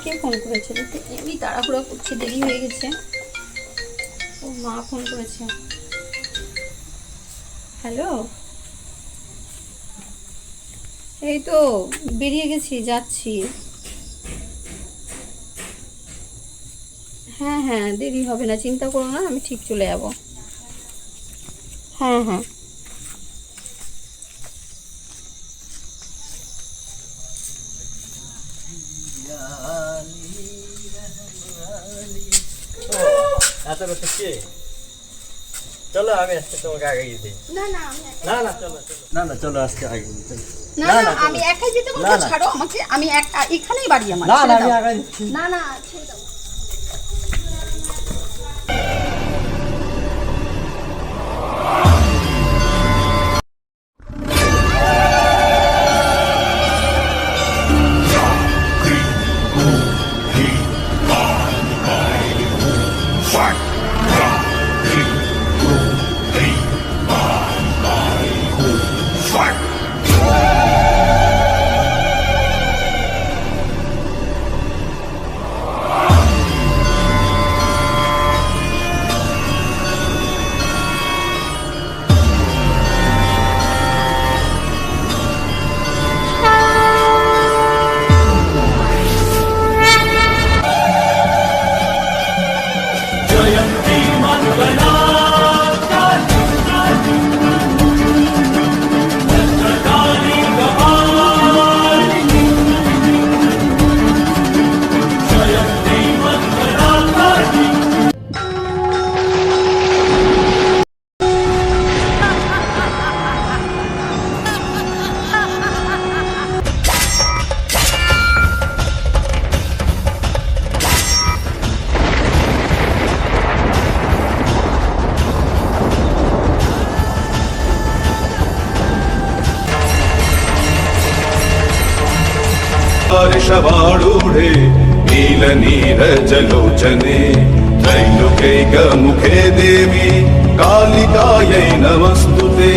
কে phone করেছে? এমনি তাড়াহুড়া করছে, দেরি হয়ে গেছে। ও মা ফোন করেছে। হ্যালো, এই তো বেরিয়ে গেছি, যাচ্ছি। হ্যাঁ হ্যাঁ, দেরি হবে না, চিন্তা করো না, আমি ঠিক চলে যাব। হ্যাঁ হ্যাঁ। এত কথা কে? চলো আমি আজকে তোমাকে আগে গিয়ে দিই। না না না না চলো চলো, না না চলো আজকে আগে গিয়ে দিই। না না, আমি একাই যেতে বলবো, ছাড়ো আমাকে, আমি এখানেই বাড়ি আমার। না না আমি আগে দিচ্ছি। না না, ছেড়ে দাও। षवाळूढे नीलनीरजलोचने त्रैलोक्यैकमुखे देवी कालिकायै नमस्तुते।